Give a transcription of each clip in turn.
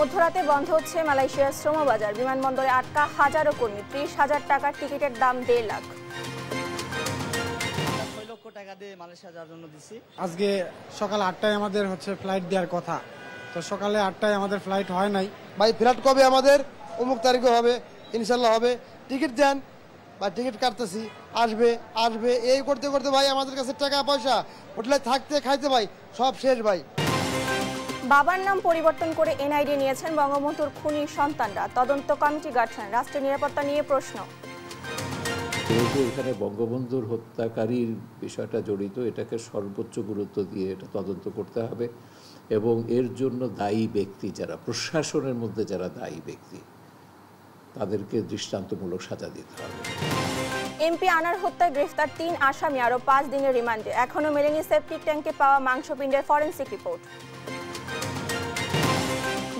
মধ্যরাতে বন্ধ হচ্ছে মালয়েশিয়ার শ্রমবাজার। বিমানবন্দরে আটকা হাজারো কর্মী। ৩০,০০০ টাকার টিকিটের দাম ১.৫ লাখ। ৬ লক্ষ টাকা দিয়ে মালয়েশিয়া যাওয়ার জন্য দিছি। আজকে সকাল ৮টায় আমাদের ফ্লাইট দেওয়ার কথা, তো সকালে ৮টায় আমাদের ফ্লাইট হয় নাই। ভাই ফ্লাইট কবে আমাদের? অমুক তারিখে হবে, ইনশাল্লাহ হবে। টিকিট দেন বা টিকিট কাটতেছি, আসবে আসবে এই করতে করতে ভাই আমাদের কাছে টাকা পয়সা হোটেলে থাকতে খাইতে ভাই সব শেষ ভাই। বাবার নাম পরিবর্তন করে এনআইডি নিয়েছেন বঙ্গবন্ধুর খুনির সন্তানরা। তদন্ত কমিটি গঠন। রাষ্ট্রের নিরাপত্তা নিয়ে প্রশ্ন। যেহেতু এখানে বঙ্গবন্ধুর হত্যাকারীর বিষয়টা জড়িত, এটাকে সর্বোচ্চ গুরুত্ব দিয়ে এটা তদন্ত করতে হবে এবং এর জন্য দায়ী ব্যক্তি যারা, প্রশাসনের মধ্যে যারা দায়ী ব্যক্তি, তাদেরকে দৃষ্টান্তমূলক সাজা দিতে হবে। এমপি আনার হত্যায় গ্রেফতার ৩ আসামি, আরো ৫ দিনের রিমান্ডে। এখনো মেলেনি সেপটিক ট্যাঙ্কে পাওয়া মাংসপিণ্ডের ফরেনসিক রিপোর্ট।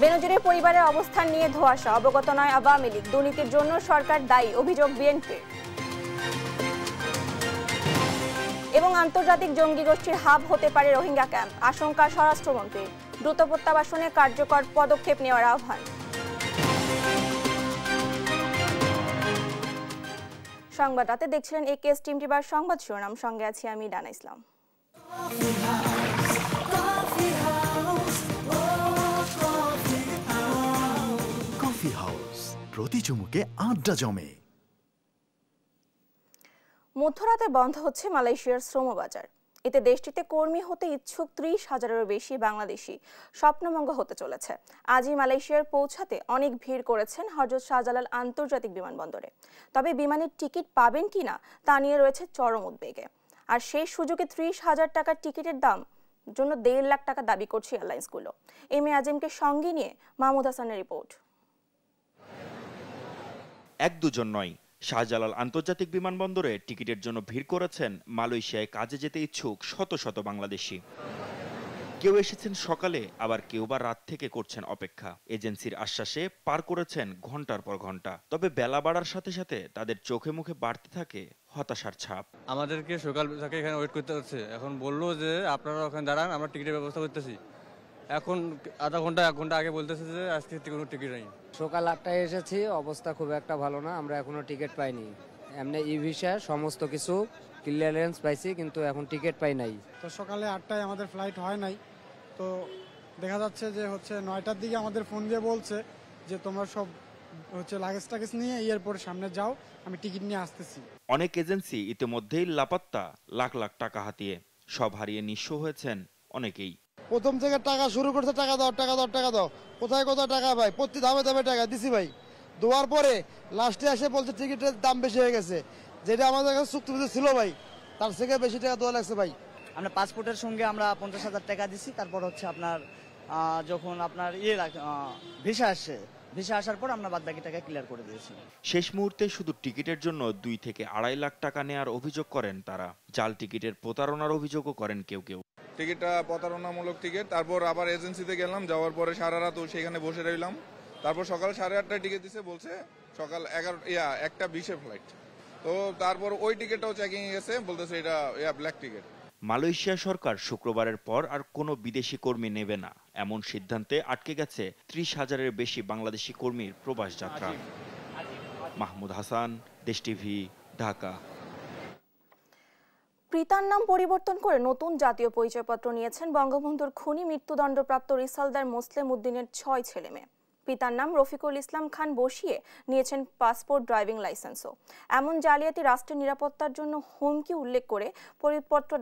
বেনজিরের পরিবারের অবস্থান নিয়ে ধোঁয়াশা। অবগত নয় আওয়ামী লীগ। দুর্নীতির জন্য সরকার দায়ী, অভিযোগ বিএনপির। এবং আন্তর্জাতিক জঙ্গি গোষ্ঠীর হাব হতে পারে রোহিঙ্গা ক্যাম্প, আশঙ্কা স্বরাষ্ট্রমন্ত্রীর। দ্রুত প্রত্যাবাসনে কার্যকর পদক্ষেপ নেওয়ার আহ্বান। সংবাদ রাতে দেখছিলেন একেএস টিম টিভার সংবাদ শিরোনাম। সঙ্গে আছি আমি ডানা ইসলাম। কফি হাউস, প্রতি চুমুকে আড্ডা জমে। মধ্যরাতে বন্ধ হচ্ছে মালয়েশিয়ার শ্রমবাজার। এতে দেশটিতে কর্মী হতে ইচ্ছুক ৩০,০০০-এরও বেশি বাংলাদেশি স্বপ্নভঙ্গ হতে চলেছে। আজই মালয়েশিয়ার পৌঁছাতে অনেক ভিড় করেছেন হযরত শাহজালাল আন্তর্জাতিক বিমানবন্দরে। তবে বিমানের টিকিট পাবেন কিনা তা নিয়ে রয়েছে চরম উদ্বেগে। আর সেই সুযোগে ৩০,০০০ টাকার টিকিটের দাম জন্য ১.৫ লাখ টাকা দাবি করছে এয়ারলাইন্সগুলো। এম এ আজিমকে সঙ্গে নিয়ে মাহমুদ হাসানের রিপোর্ট। এক দুজন নয়, শাহজালাল আন্তর্জাতিক বিমানবন্দরে টিকিটের জন্য ভিড় করেছেন মালয়েশিয়ায় কাজে যেতে ইচ্ছুক শত শত বাংলাদেশি। কেউ এসেছেন সকালে, আবার কেউ বা রাত থেকে করছেন অপেক্ষা। এজেন্সির আশ্বাসে পার করেছেন ঘন্টার পর ঘন্টা। তবে বেলা বাড়ার সাথে সাথে তাদের চোখে মুখে বাড়তে থাকে হতাশার ছাপ। আমাদেরকে সকাল থেকে এখানে ওয়েট করতে হচ্ছে। এখন বললো যে আপনারা ওখানে দাঁড়ান, আমরা টিকিটের ব্যবস্থা করতেছি। এখন আধা ঘন্টা 1 ঘন্টা আগে বলতেছে যে আজকে কোনো টিকিট নেই। সকাল 8টায় এসেছি, অবস্থা খুব একটা ভালো না। আমরা এখনো টিকিট পাইনি। এমনি ই ভিসা সমস্ত কিছু ক্লিয়ারেন্স পাইছি, কিন্তু এখন টিকিট পাই নাই। তো সকালে 8টায় আমাদের ফ্লাইট হয় নাই, তো দেখা যাচ্ছে যে 9টার দিকে আমাদের ফোন দিয়ে বলছে যে তোমরা সব লাগেজ টাগেজ নিয়ে এয়ারপোর্টের সামনে যাও, আমি টিকিট নিয়ে আসতেছি। অনেক এজেন্সি ইতিমধ্যেই লাপাত্তা, লাখ লাখ টাকা হাতিয়ে। সব হারিয়ে নিঃস্ব হয়েছেন অনেকেই। প্রথম থেকে টাকা শুরু করছে, টাকা দাও টাকা দাও টাকা দাও, কোথায় কোথায় টাকা ভাই, প্রতি ধাপে ধাপে টাকা দিছি ভাই। দেওয়ার পরে লাস্টে এসে বলছে টিকিটের দাম বেশি হয়ে গেছে, যেটা আমাদের কাছে চুক্তিতে ছিল ভাই, তার থেকে বেশি টাকা দেওয়া লাগছে ভাই। আমরা পাসপোর্টের সঙ্গে আমরা 50,000 টাকা দিছি। তারপর আপনার যখন আপনার ভিসা আসে, ভিসা আসার পর আমরা বাদ বাকি টাকা ক্লিয়ার করে দিয়েছি। শেষ মুহূর্তে শুধু টিকিটের জন্য 2 থেকে 2.5 লাখ টাকা নেওয়ার অভিযোগ করেন তারা। জাল টিকিটের প্রতারণার অভিযোগও করেন কেউ কেউ। টিকিটটা প্রতারণামূলক টিকিট। তারপর আবার এজেন্সিতে গেলাম, যাওয়ার পরে সারা রাত সেখানে বসে রইলাম। তারপর সকাল 8:30টায় টিকিট দিছে, বলছে সকাল 1:20 ফ্লাইট। তো তারপর ওই টিকিটটাও চেকিং এ গেছে, বলতেছে এটা ব্ল্যাক টিকিট। মালয়েশিয়া সরকার শুক্রবারের পর আর কোনো বিদেশি কর্মী নেবে না, এমন সিদ্ধান্তে আটকে গেছে 30,000-এর বেশি বাংলাদেশি কর্মীর প্রবাস যাত্রা। মাহমুদ হাসান, দেশ টিভি, ঢাকা। পিতার নাম পরিবর্তন করে নতুন জাতীয় পরিচয়পত্র নিয়েছেন বঙ্গবন্ধুর খুনি মৃত্যুদণ্ডপ্রাপ্ত রিসালদার মোসলেম উদ্দিনের 6 ছেলে মেয়ে। পিতার নাম রফিকুল ইসলাম খান বসিয়ে নিয়েছেন পাসপোর্ট, ড্রাইভিং লাইসেন্সও। এমন জালিয়াতি রাষ্ট্রের নিরাপত্তার জন্য হুমকি উল্লেখ করে পরিপত্র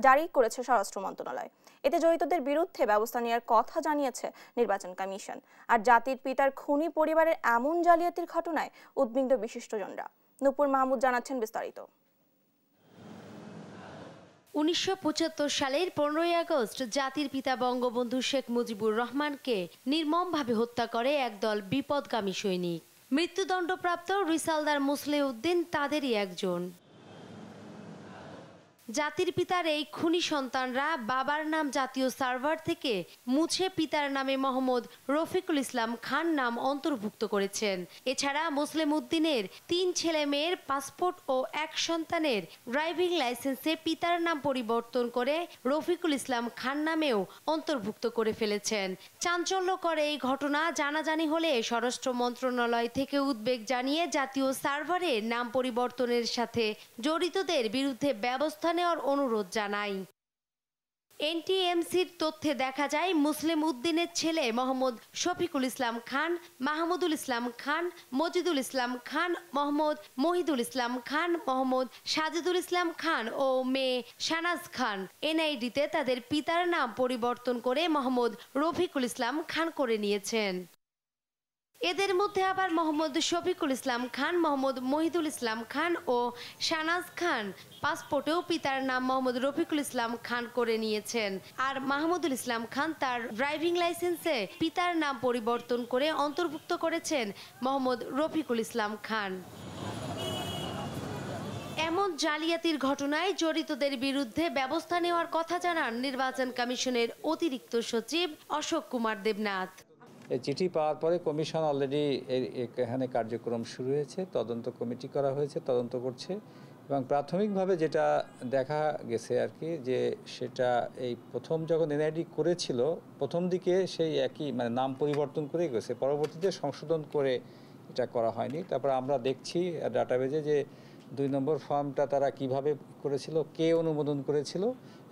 জারি করেছে স্বরাষ্ট্র মন্ত্রণালয়। এতে জড়িতদের বিরুদ্ধে ব্যবস্থা নেওয়ার কথা জানিয়েছে নির্বাচন কমিশন। আর জাতির পিতার খুনি পরিবারের এমন জালিয়াতির ঘটনায় উদ্বিগ্ন বিশিষ্টজনরা। নূপুর মাহমুদ জানাচ্ছেন বিস্তারিত। 1975 সালের 15ই আগস্ট জাতির পিতা বঙ্গবন্ধু শেখ মুজিবুর রহমানকে নির্মমভাবে হত্যা করে একদল বিপদগামী সৈনিক। মৃত্যুদণ্ডপ্রাপ্ত রিসালদার মোসলেম উদ্দিন তাদেরই একজন। জাতির পিতার এই খুনি সন্তানরা বাবার নাম জাতীয় সার্ভার থেকে মুছে পিতার নামে মোহাম্মদ রফিকুল ইসলাম খান নাম অন্তর্ভুক্ত করেছেন। এছাড়া মুসলিম উদ্দিনের 3 ছেলে মেয়ের পাসপোর্ট ও এক সন্তানের ড্রাইভিং লাইসেন্সে পিতার নাম পরিবর্তন করে রফিকুল ইসলাম খান নামেও অন্তর্ভুক্ত করে ফেলেছেন। চাঞ্চল্যকর এই ঘটনা জানাজানি হলে স্বরাষ্ট্র মন্ত্রণালয় থেকে উদ্বেগ জানিয়ে জাতীয় সার্ভারে নাম পরিবর্তনের সাথে জড়িতদের বিরুদ্ধে ব্যবস্থা নেওয়ার অনুরোধ জানায়। এনটিএমসির তথ্যে দেখা যায় মুসলিম উদ্দিনের ছেলে মোহাম্মদ শফিকুল ইসলাম খান, মাহমুদুল ইসলাম খান, মজিদুল ইসলাম খান, মোহাম্মদ মহিদুল ইসলাম খান, মোহাম্মদ সাজিদুল ইসলাম খান ও মেয়ে শানাজ খান এনআইডিতে তাদের পিতার নাম পরিবর্তন করে মোহাম্মদ রফিকুল ইসলাম খান করে নিয়েছেন। এদের মধ্যে আবার মোহাম্মদ শফিকুল ইসলাম খান, মোহাম্মদ মহিদুল ইসলাম খান ও শানাজ খান পাসপোর্টেও পিতার নাম মোহাম্মদ রফিকুল ইসলাম খান করে নিয়েছেন। আর মাহমুদুল ইসলাম খান তার ড্রাইভিং লাইসেন্সে পিতার নাম পরিবর্তন করে অন্তর্ভুক্ত করেছেন মোহাম্মদ রফিকুল ইসলাম খান। এমন জালিয়াতির ঘটনায় জড়িতদের বিরুদ্ধে ব্যবস্থা নেওয়ার কথা জানান নির্বাচন কমিশনের অতিরিক্ত সচিব অশোক কুমার দেবনাথ। এই চিঠি পাওয়ার পরে কমিশন অলরেডি এখানে কার্যক্রম শুরু হয়েছে, তদন্ত কমিটি করা হয়েছে, তদন্ত করছে এবং প্রাথমিকভাবে যেটা দেখা গেছে আর কি যে সেটা এই প্রথম যখন এনআইডি করেছিল প্রথম দিকে সেই একই মানে নাম পরিবর্তন করে গেছে, পরবর্তীতে সংশোধন করে এটা করা হয়নি। তারপর আমরা দেখছি ডাটাবেজে যে 2 নম্বর ফর্মটা তারা কিভাবে করেছিল, কে অনুমোদন করেছিল,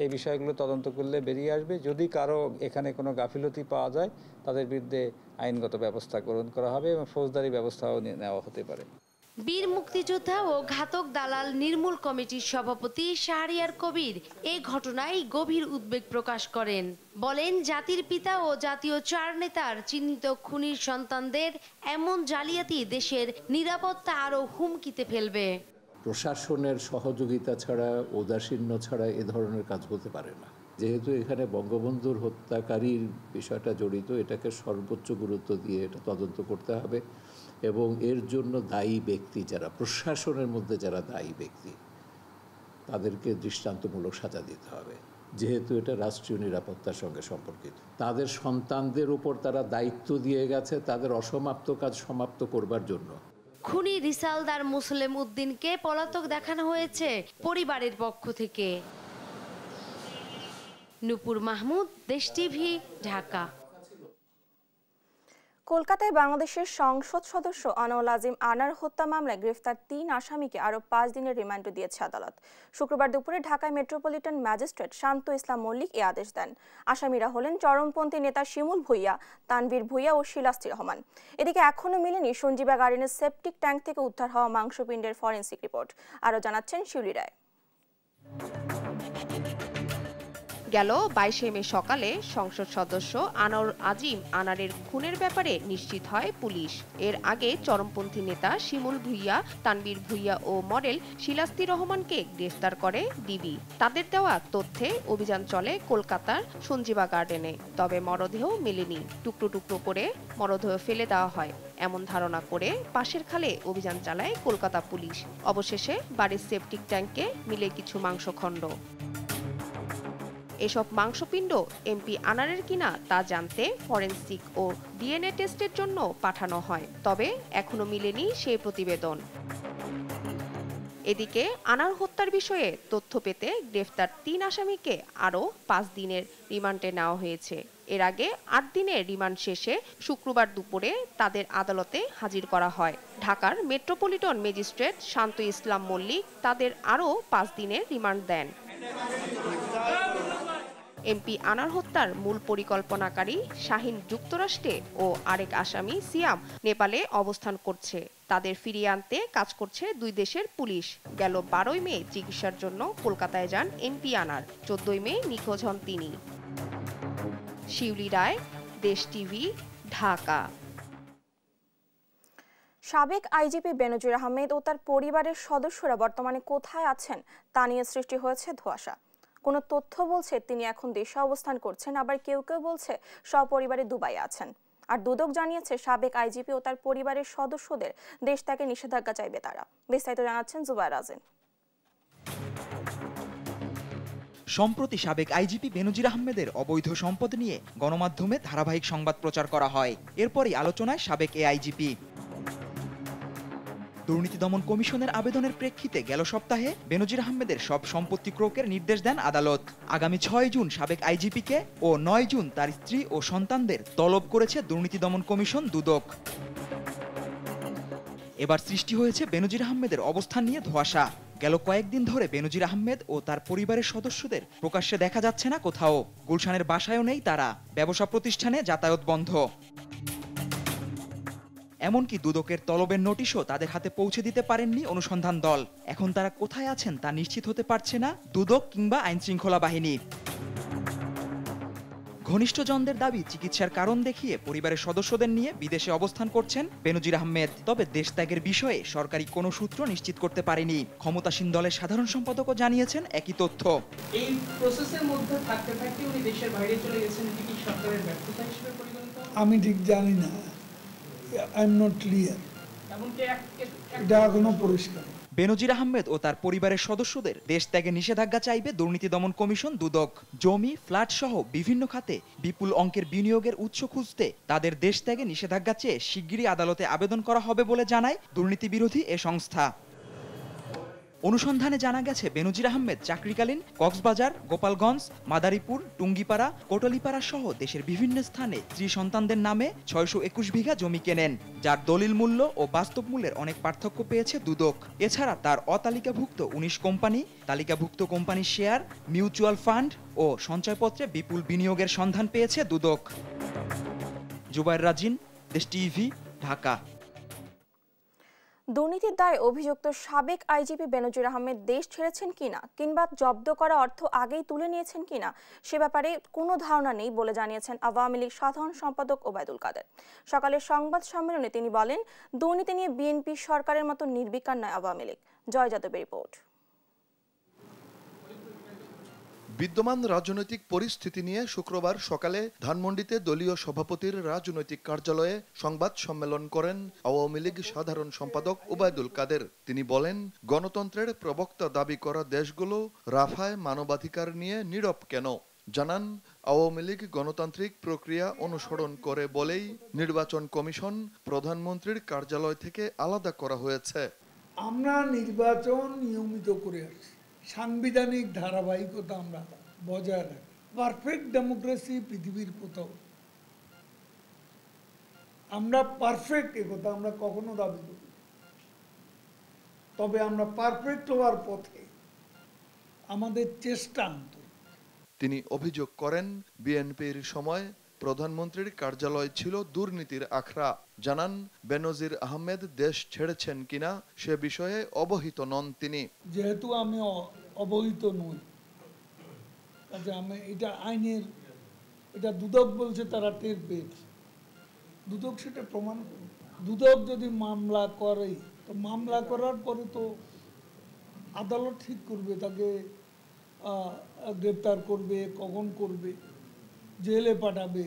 এই বিষয়গুলো তদন্ত করলে বেরিয়ে আসবে। যদি কারো এখানে কোনো গাফিলতি পাওয়া যায় তাদের বিরুদ্ধে আইনগত ব্যবস্থা গ্রহণ করা হবে এবং ফৌজদারি ব্যবস্থাও নেওয়া হতে পারে। বীর মুক্তিযোদ্ধা ও ঘাতক দালাল নির্মূল কমিটির সভাপতি শাহরিয়ার কবির এই ঘটনায় গভীর উদ্বেগ প্রকাশ করেন। বলেন, জাতির পিতা ও জাতীয় 4 নেতার চিহ্নিত খুনির সন্তানদের এমন জালিয়াতি দেশের নিরাপত্তা আরও হুমকিতে ফেলবে। প্রশাসনের সহযোগিতা ছাড়া, ঔদাসীন্য ছাড়া এ ধরনের কাজ হতে পারে না। যেহেতু এখানে বঙ্গবন্ধুর হত্যাকারীর বিষয়টা জড়িত, এটাকে সর্বোচ্চ গুরুত্ব দিয়ে এটা তদন্ত করতে হবে এবং এর জন্য দায়ী ব্যক্তি যারা, প্রশাসনের মধ্যে যারা দায়ী ব্যক্তি, তাদেরকে দৃষ্টান্তমূলক সাজা দিতে হবে। যেহেতু এটা রাষ্ট্রীয় নিরাপত্তার সঙ্গে সম্পর্কিত, তাদের সন্তানদের উপর তারা দায়িত্ব দিয়ে গেছে তাদের অসমাপ্ত কাজ সমাপ্ত করবার জন্য। খুনি রিসালদার মুসলিম উদ্দিনকে পলাতক দেখানো হয়েছে পরিবারের পক্ষ থেকে। নূপুর মাহমুদ, দেশ টিভি, ঢাকা। কলকাতায় বাংলাদেশের সংসদ সদস্য আনোয়ার আজিম আনার হত্যা মামলায় গ্রেফতার 3 আসামিকে আরও 5 দিনের রিমান্ডে দিয়েছে আদালত। শুক্রবার দুপুরে ঢাকায় মেট্রোপলিটন ম্যাজিস্ট্রেট শান্ত ইসলাম মল্লিক এ আদেশ দেন। আসামিরা হলেন চরমপন্থী নেতা শিমুল ভূঁইয়া, তানভীর ভূঁইয়া ও শিলাস্তি রহমান। এদিকে এখনও মেলেনি সঞ্জীবা গার্ডেনের সেপটিক ট্যাঙ্ক থেকে উদ্ধার হওয়া মাংসপিণ্ডের ফরেনসিক রিপোর্ট। আরও জানাচ্ছেন শিউলি রায়। গেল 22 মে সকালে সংসদ সদস্য আনোয়ার আজিম আনারের খুনের ব্যাপারে নিশ্চিত হয় পুলিশ। এর আগে চরমপন্থী নেতা শিমুল ভূঁইয়া, তানভীর ভূঁইয়া ও মডেল শিলাস্তি রহমানকে গ্রেফতার করে ডিবি। তাদের দেওয়া তথ্যে অভিযান চলে কলকাতার সঞ্জীবা গার্ডেনে। তবে মরদেহ মেলেনি। টুকরো টুকরো করে মরদেহ ফেলে দেওয়া হয় এমন ধারণা করে পাশের খালে অভিযান চালায় কলকাতা পুলিশ। অবশেষে বাড়ির সেপটিক ট্যাঙ্কে মিলে কিছু মাংসখণ্ড। এসব মাংসপিণ্ড এমপি আনারের কিনা তা জানতে ফরেনসিক ও ডিএনএ টেস্টের জন্য পাঠানো হয়, তবে এখনো মিলেনি সেই প্রতিবেদন। এদিকে আনার হত্যার বিষয়ে তথ্য পেতে গ্রেফতার 3 আসামিকে আরও 5 দিনের রিমান্ডে নেওয়া হয়েছে। এর আগে 8 দিনের রিমান্ড শেষে শুক্রবার দুপুরে তাদের আদালতে হাজির করা হয়। ঢাকার মেট্রোপলিটন ম্যাজিস্ট্রেট শান্ত ইসলাম মল্লিক তাদের আরও 5 দিনের রিমান্ড দেন। এমপি আনার হত্যার মূল পরিকল্পনাকারী শাহিন যুক্তরাষ্ট্রে ও আরেক আসামি সিয়াম নেপালে অবস্থান করছে। তাদের ফিরিয়ে আনতে কাজ করছে 2 দেশের পুলিশ। গেল 12 মে চিকিৎসার জন্য কলকাতায় যান এমপি আনার। 14 মে নিখোঁজ হন তিনি। শিউলি রায়, দেশ টিভি, ঢাকা। সাবেক আইজিপি বেনজির আহমেদ ও তার পরিবারের সদস্যরা বর্তমানে কোথায় আছেন তা নিয়ে সৃষ্টি হয়েছে ধোঁয়াশা। কোনো তথ্য বলছে তিনি এখন দেশে অবস্থান করছেন, আবার কেউ কেউ বলছে সপরিবারে দুবাই আছেন। আর দুদক জানিয়েছে সাবেক আইজিপি ও তার পরিবারের সদস্যদের দেশ ত্যাগে নিষেধাজ্ঞা চাইবে তারা। বিস্তারিত জানাচ্ছেন জুবায়ের রাজিন। সম্প্রতি সাবেক আইজিপি বেনজির আহমেদের অবৈধ সম্পদ নিয়ে গণমাধ্যমে ধারাবাহিক সংবাদ প্রচার করা হয়। এরপরই আলোচনায় সাবেক এআইজিপি। দুর্নীতি দমন কমিশনের আবেদনের প্রেক্ষিতে গেল সপ্তাহে বেনজির আহমেদের সব সম্পত্তি ক্রোকের নির্দেশ দেন আদালত। আগামী 6 জুন সাবেক আইজিপিকে ও 9 জুন তার স্ত্রী ও সন্তানদের তলব করেছে দুর্নীতি দমন কমিশন দুদক। এবার সৃষ্টি হয়েছে বেনজির আহমেদের অবস্থান নিয়ে ধোঁয়াশা। গেল কয়েকদিন ধরে বেনজির আহমেদ ও তার পরিবারের সদস্যদের প্রকাশ্যে দেখা যাচ্ছে না কোথাও। গুলশানের বাসায়ও নেই তারা, ব্যবসা প্রতিষ্ঠানে যাতায়াত বন্ধ। এমনকি দুদকের তলবের নোটিশও তাদের হাতে পৌঁছে দিতে পারেননি অনুসন্ধান দল। এখন তারা কোথায় আছেন তা নিশ্চিত হতে পারছে না দুদক কিংবা আইনশৃঙ্খলা বাহিনী। ঘনিষ্ঠজনদের দাবি, চিকিৎসার কারণ দেখিয়ে পরিবারের সদস্যদের নিয়ে বিদেশে অবস্থান করছেন বেনজির আহমেদ। তবে দেশত্যাগের বিষয়ে সরকারি কোনো সূত্র নিশ্চিত করতে পারেনি। ক্ষমতাসীন দলের সাধারণ সম্পাদকও জানিয়েছেন একই তথ্য। এই প্রসেসের মধ্যে থাকতে থাকতে উনি দেশের বাইরে চলে গেছেন, এটি কি সরকারের ব্যর্থতা হিসেবে পরিগণিত? আমি ঠিক জানি না, আই এম নট ক্লিয়ার, এটা এখনো পরিষ্কার। বেনজির আহমেদ ও তার পরিবারের সদস্যদের দেশ ত্যাগে নিষেধাজ্ঞা চাইবে দুর্নীতি দমন কমিশন দুদক। জমি, ফ্ল্যাট সহ বিভিন্ন খাতে বিপুল অঙ্কের বিনিয়োগের উৎস খুঁজতে তাদের দেশ ত্যাগে নিষেধাজ্ঞা চেয়ে শিগগিরই আদালতে আবেদন করা হবে বলে জানায় দুর্নীতি বিরোধী এ সংস্থা। অনুসন্ধানে জানা গেছে বেনজির আহমেদ চাকরিকালীন কক্সবাজার, গোপালগঞ্জ, মাদারীপুর, টুঙ্গিপাড়া, কোটলিপাড়া সহ দেশের বিভিন্ন স্থানে স্ত্রী সন্তানদের নামে 621 বিঘা জমি কেনেন, যার দলিল মূল্য ও বাস্তব মূল্যের অনেক পার্থক্য পেয়েছে দুদক। এছাড়া তার অতালিকাভুক্ত 19 কোম্পানি, তালিকাভুক্ত কোম্পানির শেয়ার, মিউচুয়াল ফান্ড ও সঞ্চয়পত্রে বিপুল বিনিয়োগের সন্ধান পেয়েছে দুদক। জুবায়ের রাজিন, দেশ টিভি, ঢাকা। দুর্নীতির দায়ে অভিযুক্ত সাবেক আইজিপি বেনজির আহমেদ দেশ ছেড়েছেন কিনা কিংবা জব্দ করা অর্থ আগেই তুলে নিয়েছেন কিনা সে ব্যাপারে কোনো ধারণা নেই বলে জানিয়েছেন আওয়ামী লীগ সাধারণ সম্পাদক ওবায়দুল কাদের। সকালের সংবাদ সম্মেলনে তিনি বলেন, দুর্নীতি নিয়ে বিএনপি সরকারের মতো নির্বিকার নয় আওয়ামী লীগ। জয় যাদবের রিপোর্ট। বিদ্যমান রাজনৈতিক পরিস্থিতি নিয়ে শুক্রবার সকালে ধানমন্ডিতে দলীয় সভাপতির রাজনৈতিক কার্যালয়ে সংবাদ সম্মেলন করেন আওয়ামী লীগ সাধারণ সম্পাদক ওবায়দুল কাদের। তিনি বলেন, গণতন্ত্রের প্রবক্তা দাবি করা দেশগুলো রাফায় মানবাধিকার নিয়ে নীরব কেন? জানান, আওয়ামী লীগ গণতান্ত্রিক প্রক্রিয়া অনুসরণ করে বলেই নির্বাচন কমিশন প্রধানমন্ত্রীর কার্যালয় থেকে আলাদা করা হয়েছে। আমরা নির্বাচন নিয়মিত করে আসছি, সাংবিধানিক ধারাবাহিকতা আমরা বজায় রাখি। পারফেক্ট ডেমোক্রেসি পৃথিবীর কোথাও, আমরা পারফেক্ট একথা আমরা কখনো দাবি করি, তবে আমরা পারফেক্ট হওয়ার পথে আমাদের চেষ্টা আন্তরিক। তিনি অভিযোগ করেন, বিএনপির সময় প্রধানমন্ত্রীর কার্যালয় ছিল দুর্নীতির আখড়া। জানান, বেনজির আহমেদ দেশ ছেড়েছেন কিনা সে বিষয়ে অবহিত নন তিনি। যেহেতু আমি অবহিত নই, কাজে আমি এটা আইনের, এটা দুদক বলছে, তারা টের পেয়েছে, দুদক সেটা প্রমাণ করবে। দুদক যদি মামলা করে, তো মামলা করার পরে তো আদালত ঠিক করবে তাকে গ্রেপ্তার করবে, কখন করবে, জেলে পাঠাবে,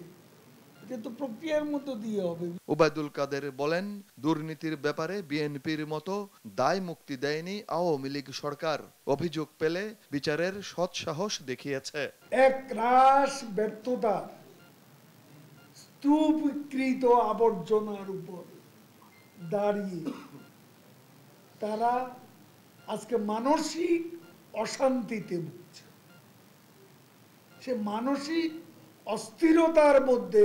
এটা তো প্রক্রিয়ার মধ্যে দিয়ে হবে। ওবায়দুল কাদের বলেন, দুর্নীতির ব্যাপারে বিএনপির মতো দায় মুক্তি দেয়নি আওয়ামী লীগ সরকার। অভিযোগ পেলে বিচারের সৎসাহস দেখিয়েছে। এক রাশ ব্যর্থতা, স্তূপীকৃত আবর্জনার উপর দাঁড়িয়ে তারা আজকে মানসিক অশান্তিতে ভুগছে। সে মানসিক অস্থিরতার মধ্যে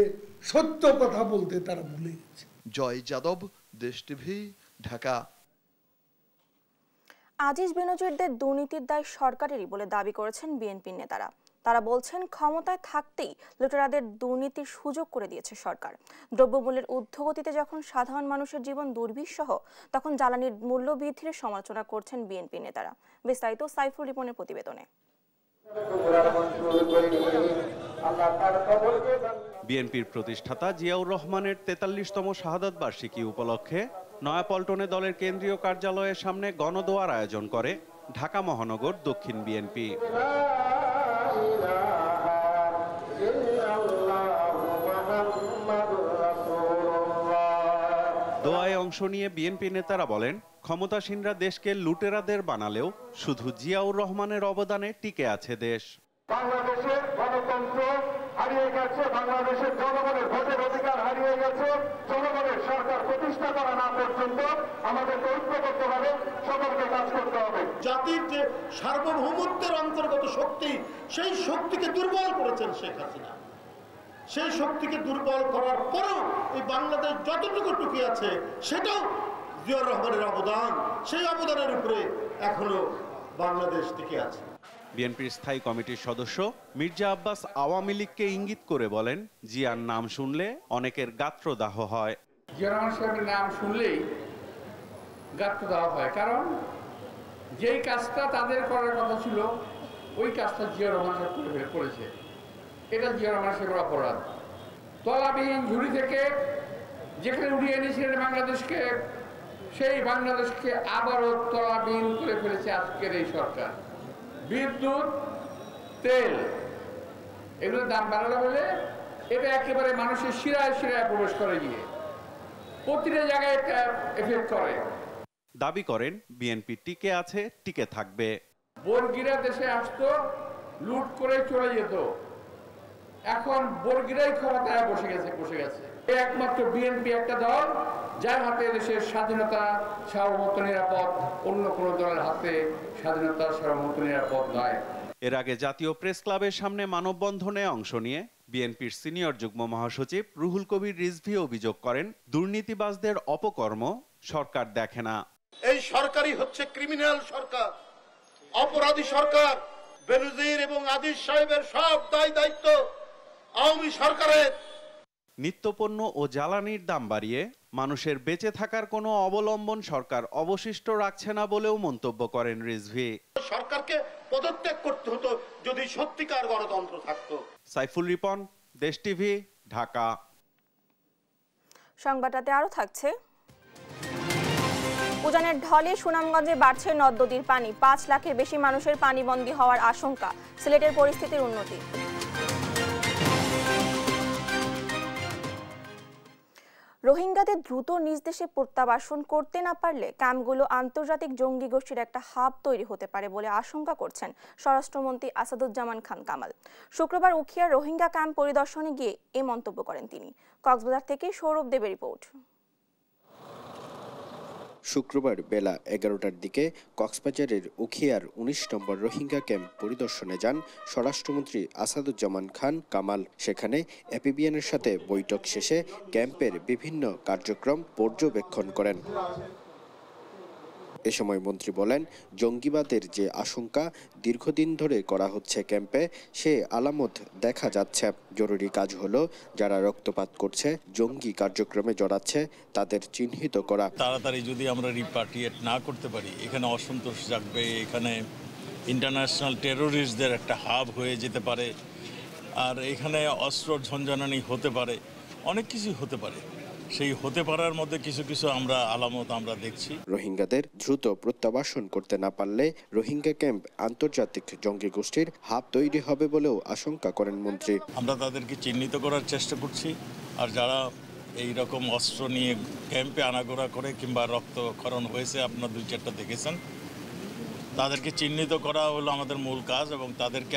সত্য কথা বলতে তারা ভুলে গেছে। জয় যাদব, দেশ টিভি, ঢাকা। আজিজ বেনজিরদের দুর্নীতির দায় সরকারেরই বলে দাবি করেছেন বিএনপির নেতারা। তারা বলছেন, ক্ষমতায় থাকতেই লুটেরাদের দুর্নীতির সুযোগ করে দিয়েছে সরকার। দ্রব্যমূল্যের ঊর্ধ্বগতিতে যখন সাধারণ মানুষের জীবন দুর্বিষহ, তখন জ্বালানির মূল্য বৃদ্ধির সমালোচনা করছেন বিএনপি নেতারা। বিস্তারিত সাইফুল রিপনের প্রতিবেদনে। বিএনপির প্রতিষ্ঠাতা জিয়াউর রহমানের ৪৩তম শাহাদাত বার্ষিকী উপলক্ষে নয়াপল্টনে দলের কেন্দ্রীয় কার্যালয়ের সামনে গণদোয়ার আয়োজন করে ঢাকা মহানগর দক্ষিণ বিএনপি। দোয়ায় অংশ নিয়ে বিএনপি নেতারা বলেন, ক্ষমতাসীনরা দেশকে লুটেরাদের বানালেও শুধু জিয়াউর রহমানের অবদানে টিকে আছে দেশ। বাংলাদেশের গণতন্ত্র হারিয়ে গেছে, বাংলাদেশের জনগণের ভোটের অধিকার হারিয়ে গেছে। জনগণের সরকার প্রতিষ্ঠা করা না পর্যন্ত আমাদের ঐক্যবদ্ধভাবে সকলকে কাজ করতে হবে। জাতির যে সার্বভৌমত্বের অন্তর্গত শক্তি, সেই শক্তিকে দুর্বল করেছেন শেখ হাসিনা। সেই শক্তিকে দুর্বল করার পরেও এই বাংলাদেশ যতটুকু টুকি আছে সেটাও জিয়াউর রহমানের অবদান, সেই অবদানের উপরে এখনো বাংলাদেশ টিকে আছে। বিএনপির স্থায়ী কমিটির সদস্য মির্জা আব্বাস আওয়ামী লীগকে ইঙ্গিত করে বলেন, জিয়ার নাম শুনলে অনেকের গাত্রদাহ হয়। জিয়া রহমান সাহেবের নাম শুনলেই গাত্রদাহ হয়, কারণ যেই কাজটা তাদের করার কথা ছিল ওই কাজটা জিয়া রহমান সাহেব করেছে। এটা জিয়া রহমান সাহেবের অপরাধ। তলাবিহীন ঝুড়ি থেকে যেখানে উড়িয়ে এনেছিলেন বাংলাদেশকে, সেই বাংলাদেশকে আবারও তলাবিহীন করে ফেলেছে আজকের এই সরকার। বিদ্যুৎ, তেল এগুলোর দাম বাড়ালো বলে এটা একেবারে মানুষের শিরায় শিরায় প্রবেশ করে গিয়ে প্রতিটা জায়গায় একটা এফেক্ট করে। দাবি করেন বিএনপি টিকে আছে, টিকে থাকবে। বর্গীরা দেশে আসতো, লুট করে চলে যেত, এখন বর্গীরাই ক্ষমতায় বসে গেছে। একমাত্র বিএনপি একটা দল যার হাতে দেশের স্বাধীনতা, সার্বভৌমত্ব নিরাপদ, অন্য কোনো দলের হাতে স্বাধীনতা, সার্বভৌমত্ব নিরাপদ নয়। এর আগে জাতীয় প্রেস ক্লাবের সামনে মানববন্ধনে অংশ নিয়ে বিএনপির সিনিয়র যুগ্ম মহাসচিব রুহুল কবির রিজভী অভিযোগ করেন, দুর্নীতিবাজদের অপকর্ম সরকার দেখে না। এই সরকারই হচ্ছে ক্রিমিনাল সরকার, অপরাধী সরকার। বেনজির এবং আদিস সাহেবের সব দায়িত্ব আওয়ামী সরকারের। নিত্যপণ্য ও জ্বালানির দাম বাড়িয়ে মানুষের বেঁচে থাকার কোনো অবলম্বন সরকার অবশিষ্ট রাখছে না বলেও মন্তব্য করেন রিজভী। সরকারকে পদত্যাগ করতে হতো যদি সত্যিকার গণতন্ত্র থাকতো। সাইফুল রিপন, দেশ টিভি, ঢাকা। সংবাদটাতে আরো থাকছে, উজানের ঢলে সুনামগঞ্জে বাড়ছে নদ নদীর পানি, 5 লাখের বেশি মানুষের পানিবন্দী হওয়ার আশঙ্কা, সিলেটের পরিস্থিতির উন্নতি। রোহিঙ্গাদের দ্রুত নিজ দেশে প্রত্যাবাসন করতে না পারলে ক্যাম্পগুলো আন্তর্জাতিক জঙ্গি গোষ্ঠীর একটা হাব তৈরি হতে পারে বলে আশঙ্কা করছেন স্বরাষ্ট্রমন্ত্রী আসাদুজ্জামান খান কামাল। শুক্রবার উখিয়ার রোহিঙ্গা ক্যাম্প পরিদর্শনে গিয়ে এ মন্তব্য করেন তিনি। কক্সবাজার থেকে সৌরভ দেবের রিপোর্ট। শুক্রবার বেলা 11টার দিকে কক্সবাজারের উখিয়ার 19 নম্বর রোহিঙ্গা ক্যাম্প পরিদর্শনে যান স্বরাষ্ট্রমন্ত্রী আসাদুজ্জামান খান কামাল। সেখানে এপিবিএনের সাথে বৈঠক শেষে ক্যাম্পের বিভিন্ন কার্যক্রম পর্যবেক্ষণ করেন। এ সময় মন্ত্রী বলেন, জঙ্গিবাদের যে আশঙ্কা দীর্ঘদিন ধরে করা হচ্ছে ক্যাম্পে, সে আলামত দেখা যাচ্ছে। জরুরি কাজ হলো যারা রক্তপাত করছে, জঙ্গি কার্যক্রমে জড়াচ্ছে, তাদের চিহ্নিত করা। তাড়াতাড়ি যদি আমরা রিপাট্রিয়েট না করতে পারি, এখানে অসন্তোষ জাগবে, এখানে ইন্টারন্যাশনাল টেরোরিস্টদের একটা হাব হয়ে যেতে পারে, আর এখানে অস্ত্র ঝঞ্ঝানি হতে পারে, অনেক কিছু হতে পারে। সেই হতে পারার মধ্যে কিছু কিছু আলামত আমরা দেখছি। রোহিঙ্গাদের দ্রুত প্রত্যাবাসন করতে না পারলে রোহিঙ্গা ক্যাম্প আন্তর্জাতিক জঙ্গি গোষ্ঠীর হাব তৈরি হবে বলেও আশঙ্কা করেন মন্ত্রী। আমরা তাদেরকে চিহ্নিত করার চেষ্টা করছি, আর যারা এই রকম অস্ত্র নিয়ে ক্যাম্পে আনাগোনা করে কিংবা রক্তক্ষরণ হয়েছে, আপনারা 2-4টা দেখেছেন, তাদেরকে চিহ্নিত করা হলো আমাদের মূল কাজ, এবং তাদেরকে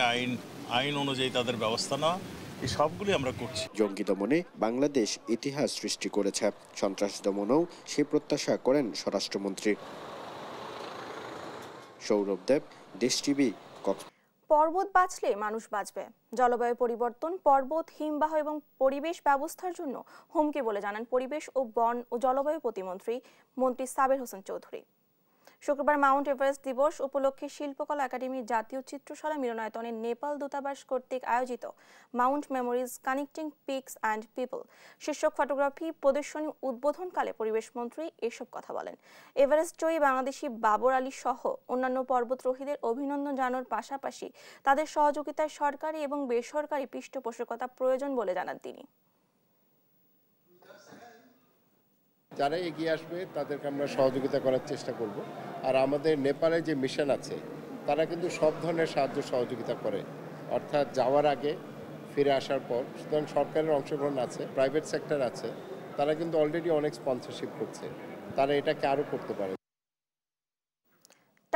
আইন অনুযায়ী তাদের ব্যবস্থা নেওয়া, এই সবগুলি আমরা করছি। জঙ্গি দমনে বাংলাদেশ ইতিহাস সৃষ্টি করেছে, সন্ত্রাস দমনেও সে প্রত্যাশা করেন স্বরাষ্ট্রমন্ত্রী। সৌরভ দেব, দেশ টিভি। পর্বত বাঁচলে মানুষ বাঁচবে। জলবায়ু পরিবর্তন, পর্বত, হিমবাহ এবং পরিবেশ ব্যবস্থার জন্য হুমকি বলে জানান পরিবেশ ও বন ও জলবায়ু প্রতিমন্ত্রী মন্ত্রী সাবের হোসেন চৌধুরী। শুক্রবার মাউন্ট এভারেস্ট দিবস উপলক্ষে শিল্পকলা একাডেমির জাতীয় চিত্রশালা মিলনায়তনে নেপাল দূতাবাস কর্তৃক আয়োজিত Mount memories connecting peaks and people শীর্ষক ফটোগ্রাফি প্রদর্শনী উদ্বোধনকালে পরিবেশ মন্ত্রী এসব কথা বলেন। এভারেস্ট জয়ী বাংলাদেশি বাবর আলী সহ অন্যান্য পর্বতারোহীদের অভিনন্দন জানানোর পাশাপাশি তাদের সহযোগিতায় সরকারি এবং বেসরকারি পৃষ্ঠপোষকতা প্রয়োজন বলে জানান তিনি। যারা এগিয়ে আসবে তাদেরকে আমরা সহযোগিতা করার চেষ্টা করব। আর আমাদের নেপালে যে মিশন আছে তারা কিন্তু সব ধরনের সাহায্য সহযোগিতা করে, অর্থাৎ যাওয়ার আগে, ফিরে আসার পর। সুতরাং সরকারের অংশগ্রহণ আছে, প্রাইভেট সেক্টর আছে, তারা কিন্তু অলরেডি অনেক স্পন্সরশিপ করছে, তারা এটাকে আরও করতে পারে।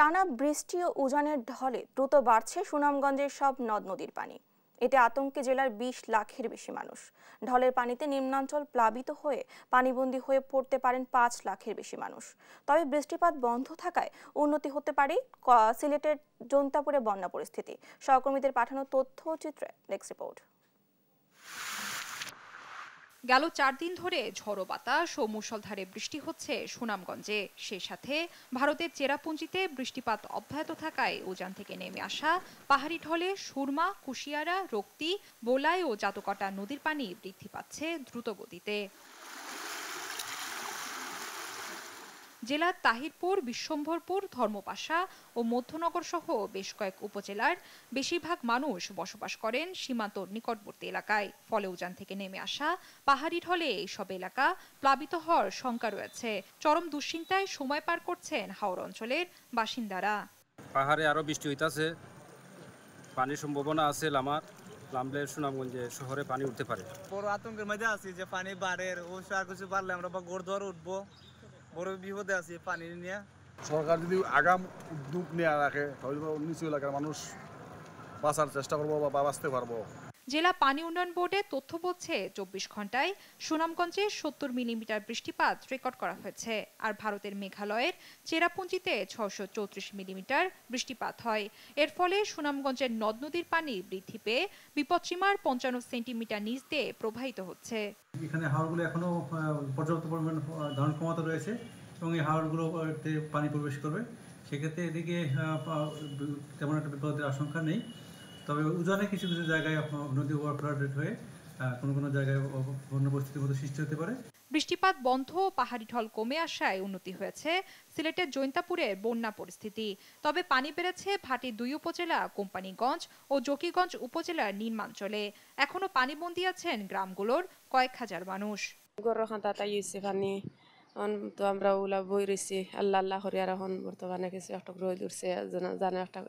টানা বৃষ্টি ও উজানের ঢলে দ্রুত বাড়ছে সুনামগঞ্জের সব নদ নদীর পানি। এতে আতঙ্কে জেলার ২০ লাখের বেশি মানুষ। ঢলের পানিতে নিম্নাঞ্চল প্লাবিত হয়ে পানিবন্দী হয়ে পড়তে পারেন ৫ লাখের বেশি মানুষ। তবে বৃষ্টিপাত বন্ধ থাকায় উন্নতি হতে পারে সিলেটের জৈন্তাপুরে বন্যা পরিস্থিতি। সহকর্মীদের পাঠানো তথ্য ও চিত্রে ডেস্ক রিপোর্ট। গেল ৪ দিন ধরে ঝড়ো বাতাস ও মুষলধারে বৃষ্টি হচ্ছে সুনামগঞ্জে। সেই সাথে ভারতের চেরাপুঞ্জিতে বৃষ্টিপাত অব্যাহত থাকায় উজান থেকে নেমে আসা পাহাড়ি ঢলে সুরমা, কুশিয়ারা, রক্তি, বোলাই ও জাতকটা নদীর পানি বৃদ্ধি পাচ্ছে দ্রুত গতিতে। জেলার তাহিরপুর, বিশ্বম্ভরপুর, ধর্মপাশা ও মধ্যনগর সহ বেশ কয়েক উপজেলার বেশিরভাগ মানুষ বসবাস করেন সীমান্ত নিকটবর্তী এলাকায়। ফলে উজান থেকে নেমে আসা পাহাড়ি ঢলে এইসব এলাকা প্লাবিত হওয়ার শঙ্কা রয়েছে। চরম দুশ্চিন্তায় সময় পার করছেন হাওর অঞ্চলের বাসিন্দারা। পাহাড়ে আরো বৃষ্টি হইতাছে, পানির সম্ভাবনা আছে, নামলে সুনামগঞ্জে শহরে পানি উঠতে পারে। বড় আতঙ্কের মধ্যে আছি যে পানি বাড়ের ও আর কিছু বাড়লে আমরা গড় ধরে উঠবো, বড় বিপদে আছি পানি নিয়ে। সরকার যদি আগাম উদ্যোগ নেওয়া রাখে হয়তো নিচু এলাকার মানুষ বাঁচার চেষ্টা করবো বা বাঁচতে পারবো। জেলা পানি উন্নয়ন বোর্ডের তথ্য বলছে ২৪ ঘন্টায় সুনামগঞ্জে ৭০ মিলিমিটার বৃষ্টিপাত রেকর্ড করা হয়েছে। আর ভারতের মেঘালয়ের চেরাপুঞ্জিতে ৬৩৪ মিলিমিটার বৃষ্টিপাত হয়। এর ফলে সুনামগঞ্জের নদ নদীর পানি বৃদ্ধি পেয়ে বিপদসীমার ৫৫ সেন্টিমিটার নিচ দিয়ে প্রবাহিত হচ্ছে। এখানে হাওরগুলো এখনো পর্যাপ্ত পরিমাণ ধারণ ক্ষমতা রয়েছে এবং এই হাওরগুলোতে পানি প্রবেশ করবে। সেক্ষেত্রে এদিকে তেমন একটা বিপদের আশঙ্কা নেই। তবে উজানে কিছু কিছু জায়গায় নদী ওভারফ্লাডেড হয়ে কোনো জায়গায় বন্যা পরিস্থিতির মতো সৃষ্টি হতে পারে। বৃষ্টিপাত বন্ধ, পাহাড়ি ঢল কমে আসায় উন্নতি হয়েছে সিলেটের জৈন্তাপুরের বন্যা পরিস্থিতি। তবে পানি বেড়েছে ভাটির ২ উপজেলা কোম্পানিগঞ্জ ও জকিগঞ্জ উপজেলার নিম্নাঞ্চলে। এখনো পানিবন্দী আছেন গ্রামগুলোর কয়েক হাজার মানুষ। তো আমরা ওলা বই রয়েছি আল্লাহ আল্লাহ করে আর এখন বর্তমানে কিছু একটা রোদ উঠছে, জানে একটা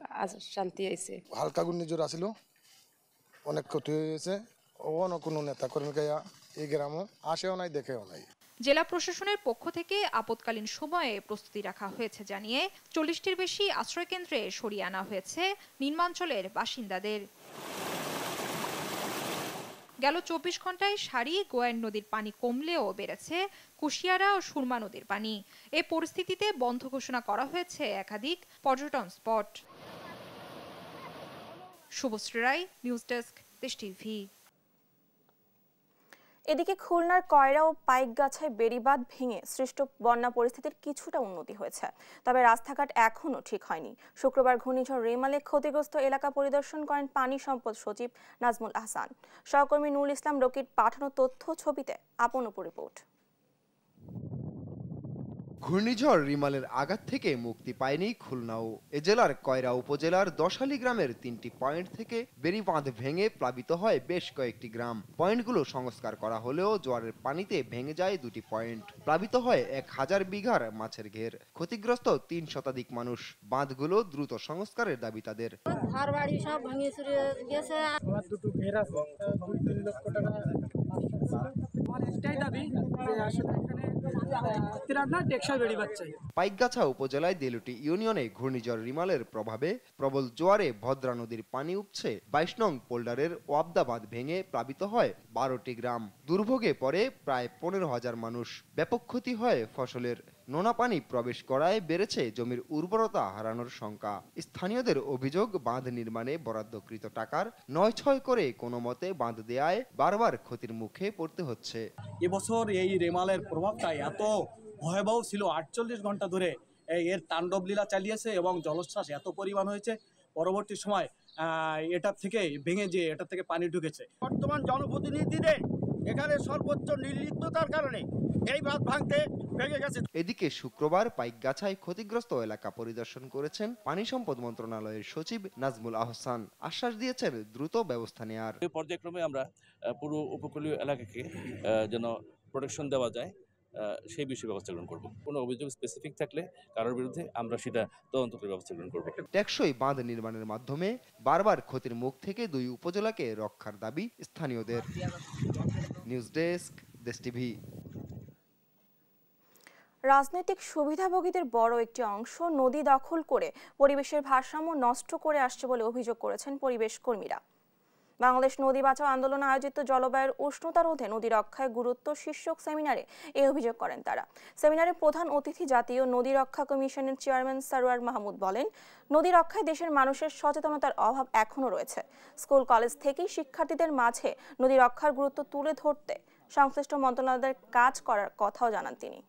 শান্তি আইছে। হালকা ঘূর্ণিঝড় আসিল, অনেক ক্ষতি হয়েছে। কোনো নেতা কর্মী এই গ্রামও আসেও নাই, দেখেও নাই। জেলা প্রশাসনের পক্ষ থেকে আপৎকালীন সময়ে প্রস্তুতি রাখা হয়েছে জানিয়ে ৪০টির বেশি আশ্রয়কেন্দ্রে সরিয়ে আনা হয়েছে নিম্নাঞ্চলের বাসিন্দাদের। গেল ২৪ ঘন্টায় সারি গোয়াইন নদীর পানি কমলেও বেড়েছে কুশিয়ারা ও সুরমা নদীর পানি। এ পরিস্থিতিতে বন্ধ ঘোষণা করা হয়েছে একাধিক পর্যটন স্পট। শুভশ্রী রায়, নিউজ ডেস্ক, দেশ টিভি। এদিকে খুলনার কয়রা ও পাইকগাছায় বেড়িবাঁধ ভেঙে সৃষ্ট বন্যা পরিস্থিতির কিছুটা উন্নতি হয়েছে। তবে রাস্তাঘাট এখনও ঠিক হয়নি। শুক্রবার ঘূর্ণিঝড় রেমালে ক্ষতিগ্রস্ত এলাকা পরিদর্শন করেন পানি সম্পদ সচিব নাজমুল আহসান। সহকর্মী নুরুল ইসলাম রকির পাঠানো তথ্য ছবিতে আপন উপর রিপোর্ট। ঘূর্ণিঝড় রিমালের আঘাত থেকে মুক্তি পায়নি খুলনাও। এ জেলার কয়রা উপজেলার দশালী গ্রামের ৩টি পয়েন্ট থেকে বেড়িবাঁধ ভেঙে প্লাবিত হয় বেশ কয়েকটি গ্রাম। পয়েন্টগুলো সংস্কার করা হলেও জোয়ারের পানিতে ভেঙে যায় ২টি পয়েন্ট। প্লাবিত হয় ১,০০০ বিঘার মাছের ঘের। ক্ষতিগ্রস্ত ৩ শতাধিক মানুষ। বাঁধগুলো দ্রুত সংস্কারের দাবি তাদের। ঘরবাড়ি সব ভেঙে চুরে গেছে। আমার দুটো ঘের আছে, ২-৩ লক্ষ টাকা। পাইকগাছা উপজেলায় দেলুটি ইউনিয়নে ঘূর্ণিঝড় রিমালের প্রভাবে প্রবল জোয়ারে ভদ্রা নদীর পানি উপছে ২২ নং পোল্ডারের ওয়াবদা বাঁধ ভেঙে প্লাবিত হয় ১২টি গ্রাম। দুর্ভোগে পড়ে প্রায় ১৫,০০০ মানুষ। ব্যাপক ক্ষতি হয় ফসলের। নোনা পানি প্রবেশ করায় বেড়েছে জমির উর্বরতা হারানোর শঙ্কা। স্থানীয়দের অভিযোগ, বাঁধ নির্মাণে বরাদ্দকৃত টাকার ৯-৬ করে কোনো মতে বাঁধ দেয়ায় বারবার ক্ষতির মুখে পড়তে হচ্ছে। এবছর এই রেমালের প্রভাবটা এত ভয়াবহ ছিল, ৪৮ ঘন্টা ধরে এর তাণ্ডব লীলা চালিয়েছে এবং জলোচ্ছ্বাস এত পরিমাণ হয়েছে। পরবর্তী সময় এটা থেকে ভেঙে যে এটা থেকে পানি ঢুকেছে। বর্তমান জনপ্রতিনিধিদের এখানে সর্বোচ্চ নির্লিপ্ততার কারণে এই বাঁধ ভাঙতে ভেঙে গেছে। এদিকে শুক্রবার পাইকগাছায় ক্ষতিগ্রস্ত এলাকা পরিদর্শন করেছেন পানি সম্পদ মন্ত্রণালয়ের সচিব নাজমুল আহসান। আশ্বাস দিয়েছেন দ্রুত ব্যবস্থা নেওয়ার। পর্যায়ক্রমে আমরা পুরো উপকূলীয় এলাকাকে যেন প্রোটেকশন দেওয়া যায় সেই বিষয়ে ব্যবস্থা গ্রহণ করব। কোনো অভিযোগ স্পেসিফিক থাকলে কারোর বিরুদ্ধে আমরা সেটা তদন্ত করে ব্যবস্থা গ্রহণ করব। টেকসই বাঁধ নির্মাণের মাধ্যমে বারবার ক্ষতির মুখ থেকে ২ উপজেলাকে রক্ষার দাবি স্থানীয়দের। নিউজ ডেস্ক, দেশ টিভি। রাজনৈতিক সুবিধাভোগীদের বড় একটি অংশ নদী দখল করে পরিবেশের ভারসাম্য নষ্ট করে আসছে বলে অভিযোগ করেছেন পরিবেশ কর্মীরা। বাংলাদেশ নদী বাঁচাও আন্দোলন আয়োজিত জলবায়ুর উষ্ণতা রোধে নদী রক্ষায় গুরুত্ব শীর্ষক সেমিনারে এই অভিযোগ করেন তারা। সেমিনারে প্রধান অতিথি জাতীয় নদী রক্ষা কমিশনের চেয়ারম্যান সরওয়ার মাহমুদ বলেন, নদী রক্ষায় দেশের মানুষের সচেতনতার অভাব এখনো রয়েছে। স্কুল কলেজ থেকেই শিক্ষার্থীদের মাঝে নদী রক্ষার গুরুত্ব তুলে ধরতে সংশ্লিষ্ট মন্ত্রণালয়ের কাজ করার কথাও জানান তিনি।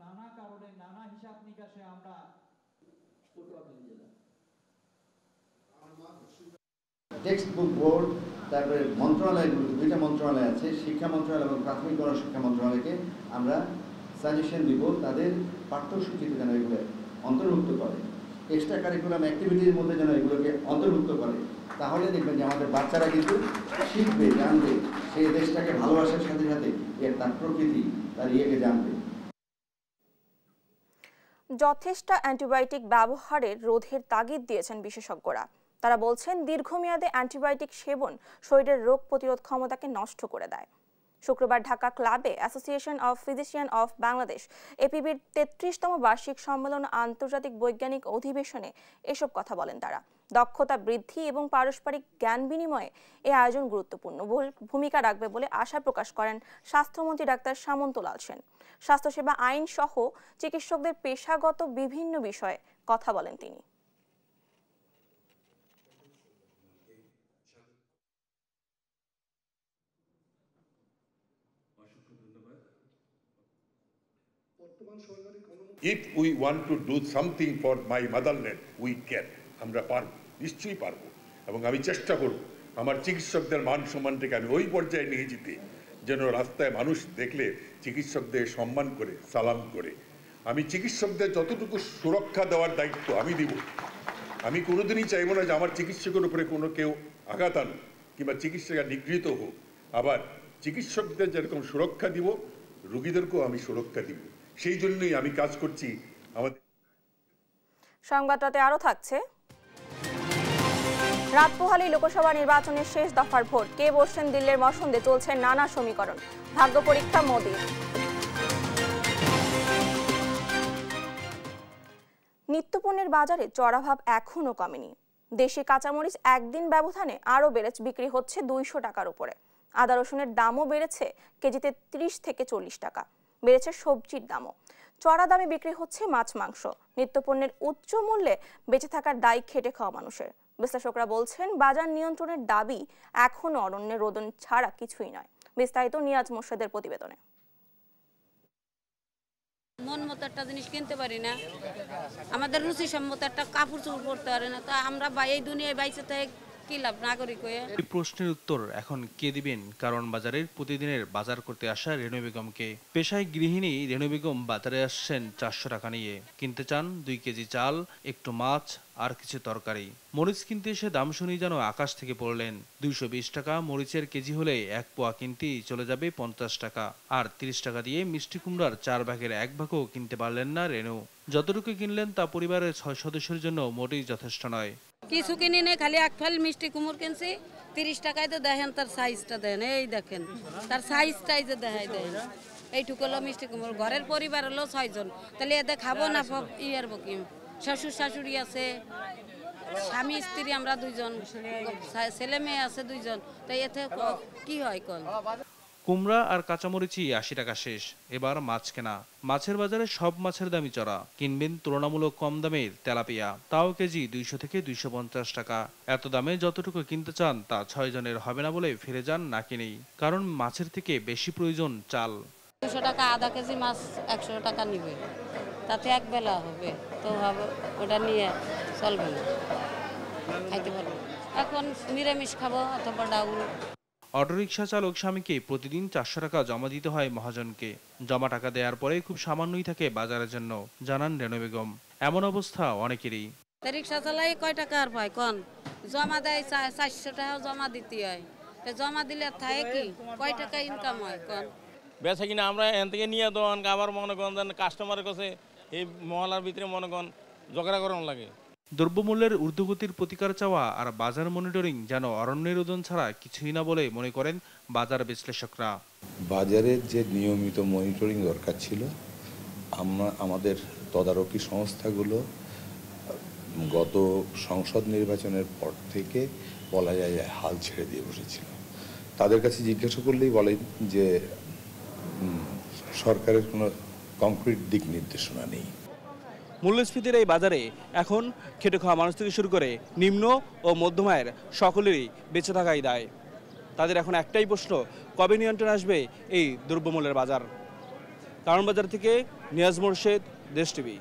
নানা কারণে নানা হিসাব নিকাশে আমরা টেক্সট বুক বোর্ড, তারপরে মন্ত্রণালয়গুলো, দুইটা মন্ত্রণালয় আছে, শিক্ষা মন্ত্রণালয় এবং প্রাথমিক গণশিক্ষা মন্ত্রণালয়কে আমরা সাজেশন দিব তাদের পাঠ্যসূচিতে যেন এগুলো অন্তর্ভুক্ত করে, এক্সট্রা কারিকুলাম অ্যাক্টিভিটির মধ্যে যেন এগুলোকে অন্তর্ভুক্ত করে। তাহলে দেখবেন যে আমাদের বাচ্চারা কিন্তু শিখবে, জানবে, সেই দেশটাকে ভালোবাসার সাথে সাথে এর তার প্রকৃতি, তার ইয়েকে জানবে। যথেষ্ট অ্যান্টিবায়োটিক ব্যবহারের রোধের তাগিদ দিয়েছেন বিশেষজ্ঞরা। তারা বলছেন, দীর্ঘমেয়াদে অ্যান্টিবায়োটিক সেবন শরীরের রোগ প্রতিরোধ ক্ষমতাকে নষ্ট করে দেয়। শুক্রবার ঢাকা ক্লাবে association of physician of Bangladesh এপিবির 33তম বার্ষিক সম্মেলন আন্তর্জাতিক বৈজ্ঞানিক অধিবেশনে এসব কথা বলেন তারা। দক্ষতা বৃদ্ধি এবং পারস্পরিক জ্ঞান বিনিময়ে এই আয়োজন গুরুত্বপূর্ণ ভূমিকা রাখবে বলে আশা প্রকাশ করেন স্বাস্থ্যমন্ত্রী ডাক্তার সামন্তলাল সেন। স্বাস্থ্যসেবা আইন সহ চিকিৎসকদের পেশাগত বিভিন্ন বিষয়ে কথা বলেন তিনি। If we want to do something for my motherland, we can. আমরা পারব, নিশ্চয়ই পারব, এবং আমি চেষ্টা করব আমার চিকিৎসকদের মান সম্মানটাকে আমি ওই পর্যায়ে নিয়ে যেতে যেন রাস্তায় মানুষ দেখলে চিকিৎসকদের সম্মান করে, সালাম করে। আমি চিকিৎসকদের যতটুকু সুরক্ষা দেওয়ার দায়িত্ব আমি দিব। আমি কোনোদিনই চাইব না যে আমার চিকিৎসকের উপরে কোনো কেউ আঘাত আনুক কিংবা চিকিৎসা নিগৃহীত হোক। আবার চিকিৎসকদের যেরকম সুরক্ষা দিব, রোগীদেরকেও আমি সুরক্ষা দিব। সেই জন্যই আমি কাজ করছি। আমাদের সংবাদটাতে আরো থাকছে, রাত পোহালেই লোকসভা নির্বাচনের শেষ দফার ভোট, কে বসছেন দিল্লির মসন্দে, চলছে নানা সমীকরণ, ভাগ্য পরীক্ষা মোদির। নিত্যপণ্যের বাজারে চড়াভাব এখনো কমেনি। দেশি কাঁচামরিচ একদিন ব্যবধানে আরো বিক্রি হচ্ছে 200 টাকার উপরে। আদা রসুনের দামও বেড়েছে কেজিতে 30 থেকে 40 টাকা। বেড়েছে সবজির দামও। চড়া দামে বিক্রি হচ্ছে মাছ মাংস। নিত্যপণ্যের উচ্চ মূল্যে বেঁচে থাকার দায় খেটে খাওয়া মানুষের। বিশ্লেষকরা বলছেন, বাজার নিয়ন্ত্রণের দাবি এখনো অরণ্যের রোদন ছাড়া কিছুই নয়। বিস্তারিত নিয়াজ মোর্শেদের প্রতিবেদনে। মন মতো একটা জিনিস কিনতে পারি না, আমাদের রুচি সম্মত একটা কাপড় চোপড় পরতে পারি না, তা আমরা এই দুনিয়ায় বাইচে থেকে কি লাভ নাগরিক হয়ে? এই প্রশ্নের উত্তর এখন কে দিবেন? কারণ বাজারের প্রতিদিনের বাজার করতে আসা রেনু বেগমকে। পেশায় গৃহিণী রেনু বেগম বাজারে আসছেন 400 টাকা নিয়ে। কিনতে চান 2 কেজি চাল, একটু মাছ আর কিছু তরকারি। মরিচ কিনতে এসে দাম শুনি যেন আকাশ থেকে পড়লেন। 220 টাকা মরিচের কেজি হলে 1 পোয়া কিনতেই চলে যাবে 50 টাকা। আর 30 টাকা দিয়ে মিষ্টি কুমড়ার 4 ভাগের 1 ভাগও কিনতে পারলেন না রেনু। যতটুকু কিনলেন তা পরিবারের 6 সদস্যের জন্য মোটেই যথেষ্ট নয়। কিছু কিনি নেই, খালি 1 ফাল মিষ্টি কুমড় কিনছি 30 টাকায়। তো দেখেন তার সাইজটা, দেন এই দেখেন তার সাইজটাই যে দেখাই দেন। এইটুকু হলো মিষ্টি কুমড়। ঘরের পরিবার হলো 6 জন, তাহলে এতে খাবো না ইয়ার বকি। শ্বশুর শাশুড়ি আছে, স্বামী স্ত্রী আমরা 2 জন, ছেলে মেয়ে আছে 2 জন, তাই এতে কি হয় কল? কুমড়া আর কাঁচামরিচই 80 টাকা শেষ। এবার মাছ কেনা। মাছের বাজারে সব মাছের দামই চড়া। কিনবেন তুলনামূলক কম দামের তেলাপিয়া, তাও কেজি 200 থেকে 250 টাকা। এত দামে যতটুকু কিনতে চান তা 6 জনের হবে না বলে ফিরে যান না কিনেই। কারণ মাছের থেকে বেশি প্রয়োজন চাল। 200 টাকা আধা কেজি মাছ 100 টাকা নিবে, তাতে এক বেলা হবে, তো ওটা নিয়ে চলবে না, খাইতে পারবো। এখন নিরামিষ খাবো অথবা ডাউল। অটোরিকশা চালক স্বামীকে প্রতিদিন 400 টাকা জমা দিতে হয় মহাজনকে। জমা টাকা দেওয়ার পরে খুব সামান্যই থাকে বাজারের জন্য, জানান রেনু বেগম। এমন অবস্থা অনেকেরই। রিক্সা চালাই কয় টাকা আর পায় কন? জমা দেয় 400 টাকা জমা দিতে হয়। জমা দিলে থাকে কি কয় টাকা ইনকাম হয় কন? বেচা কিনা আমরা এখান থেকে নিয়ে দেওয়ান, আবার মনে করেন কাস্টমারের কাছে এই মহলার ভিতরে মনে করেন ঝগড়া করানো লাগে। দ্রব্যমূল্যের ঊর্ধ্বগতির প্রতিকার চাওয়া আর বাজার মনিটরিং যেন অরণ্যরোদন ছাড়া কিছুই না বলে মনে করেন বাজার বিশ্লেষকরা। বাজারের যে নিয়মিত মনিটরিং দরকার ছিল, আমাদের তদারকি সংস্থাগুলো গত সংসদ নির্বাচনের পর থেকে বলা যায় হাল ছেড়ে দিয়ে বসেছিল। তাদের কাছে জিজ্ঞাসা করলেই বলেন যে সরকারের কোনো কংক্রিট দিক নির্দেশনা নেই। মূল্যস্ফীতির এই বাজারে এখন খেটে খাওয়া মানুষ থেকে শুরু করে নিম্ন ও মধ্যম আয়ের সকলেরই বেঁচে থাকাই দায়। তাদের এখন একটাই প্রশ্ন, কবে নিয়ন্ত্রণ আসবে এই দ্রব্যমূল্যের বাজার। কারণ বাজার থেকে নিয়াজ মোরশেদ, দেশ টিভি।